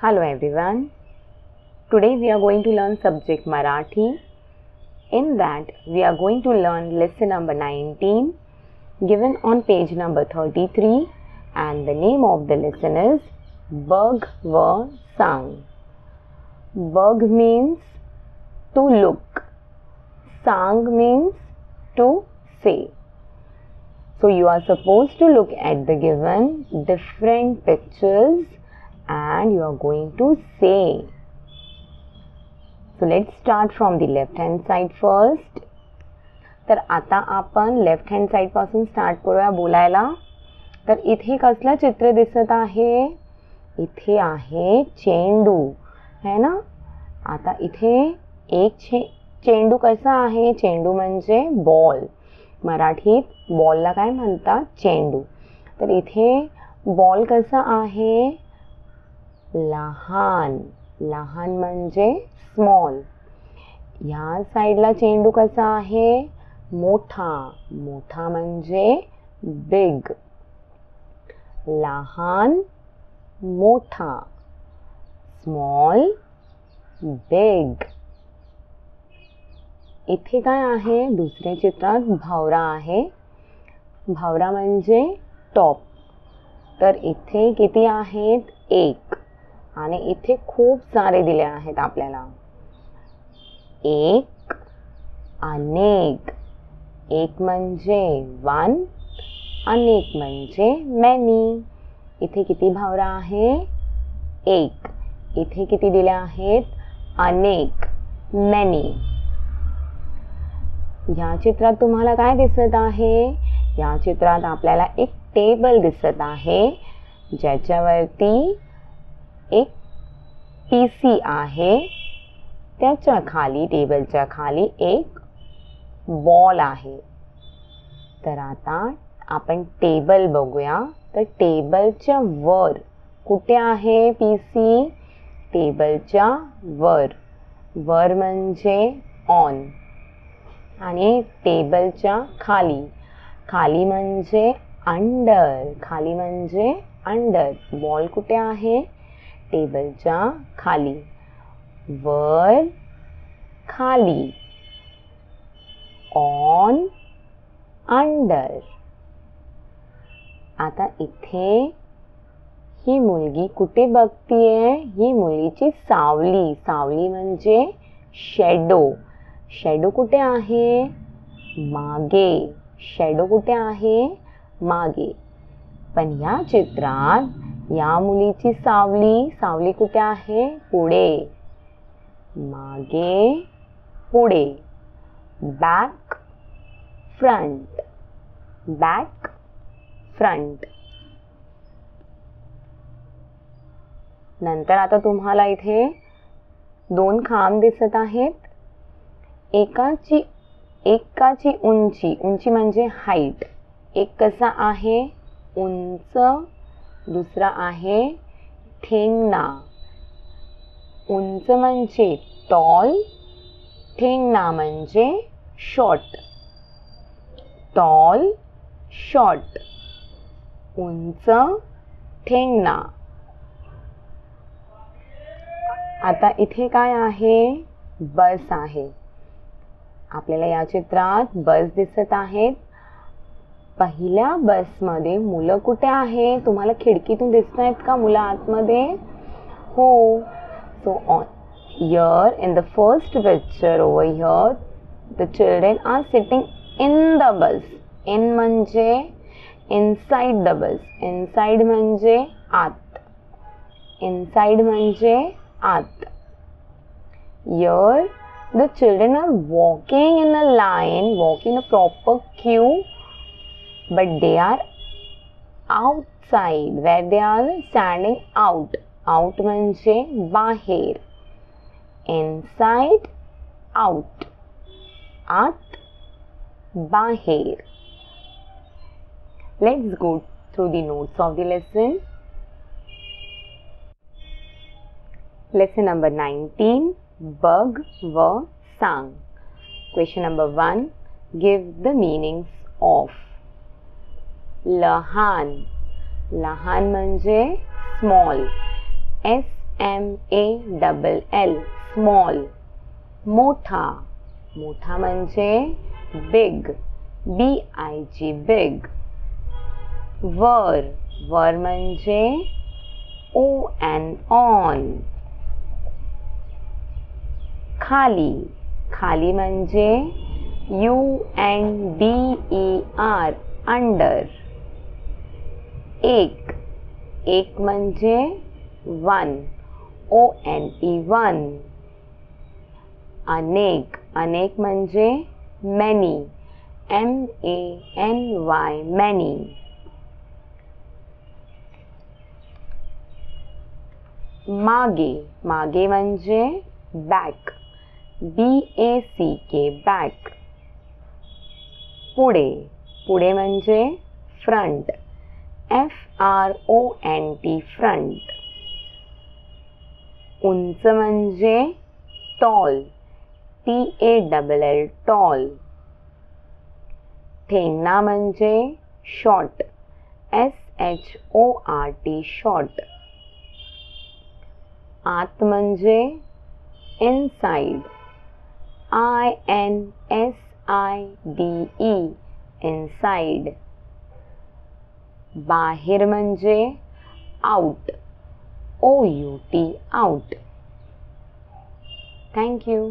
Hello everyone. Today we are going to learn subject Marathi. In that we are going to learn lesson number 19 given on page number 33, and the name of the lesson is Bug व Sang. Bug means to look. Sang means to say. So you are supposed to look at the given different pictures and you are going to say. So let's start from the left hand side first. तर आता आपण left hand side पासून start करूया बोलायला. तर इथे कसलं चित्र दिसत आहे? इथे आहे चेंडू, है ना. आता इथे एक चेंडू कसा आहे? चेंडू म्हणजे बॉल. मराठीत बॉलला काय म्हणतात? चेंडू. तर इथे बॉल कसा आहे? लहान. लहान म्हणजे स्मॉल. या साईडला चेंडू कसा आहे? मोठा. मोठा म्हणजे बिग. लहान मोठा, स्मॉल बिग. इथे काय आहे? दुसऱ्या चित्रात भवरा आहे. भवरा म्हणजे टॉप. तर इथे किती आहेत? एक. आणि इथे खूप सारे दिले आहेत आपल्याला. एक, अनेक. एक म्हणजे वन, अनेक म्हणजे मॅनी. इथे किती भवरा आहे? एक. इथे किती दिले आहेत? अनेक, मॅनी. या चित्रात तुम्हाला काय दिसत आहे? या चित्रात आपल्याला एक टेबल दिसत आहे ज्याच्यावरती एक पीसी आहे. त्याच्या खाली, टेबलच्या खाली एक बॉल आहे. तर आता आपण टेबल बघूया. तर टेबलच्या वर कुठे आहे पीसी? टेबलच्या वर. वर म्हणजे ऑन. आणि टेबलच्या खाली. खाली म्हणजे अंडर. खाली म्हणजे अंडर. बॉल कुठे आहे? टेबलच्या खाली. वर, खाली, ऑन, अंडर. आता इथे ही मुलगी कुठे बघतीये? ही मुलीची सावली. सावली म्हणजे शॅडो. शॅडो कुठे आहे? मागे. शॅडो कुठे आहे? मागे. पण या चित्रात या मुलीची सावली, सावली कुठे आहे? पुढे. मागे, पुढे. Back, front. Back, front. नंतर आता तुम्हाला इथे दोन खांब दिसत आहेत. एकाची उंची. उंची म्हणजे हाईट. एक कसा आहे? उंच. दुसरा आहे ठेंगणा. उंच म्हणजे टॉल. ठेंगणा म्हणजे शॉर्ट. Tall, short. उंच, ठेंगणा. आता इथे काय आहे? बस आहे. आपल्याला या चित्रात बस दिसत आहेत. पहिल्या बसमध्ये मुलं कुठे आहे? तुम्हाला खिडकीतून दिसत आहेत का मुलं आतमध्ये? हो. So here in the first picture over here the children are sitting in the bus. In म्हणजे inside the bus. Inside म्हणजे आत. Inside म्हणजे आत. Here the children are walking in a line, walking in a proper queue, but they are outside, where they are standing out. Out म्हणजे बाहेर. Inside, out. आत, बाहेर. Let's go through the notes of the lesson. Lesson number 19, Bug व Sang. Question number 1, give the meanings of. लहान. लहान म्हणजे small. SMALL small. मोठा. मोठा म्हणजे बिग. BIG big. वर. वर म्हणजे ON. खाली. खाली म्हणजे UNDER अंडर. एक. एक म्हणजे वन. ONE. अनेक. अनेक म्हणजे many. MANY many. मागे. मागे म्हणजे बॅक. BACK back. पुढे. पुढे म्हणजे फ्रंट. FRONT front. उंच म्हणजे टॉल. TALL tall. ठेंगणा म्हणजे शॉर्ट. SHORT short. आत म्हणजे इनसाइड. INSIDE inside. बाहेर म्हणजे out. OUT out. Thank you.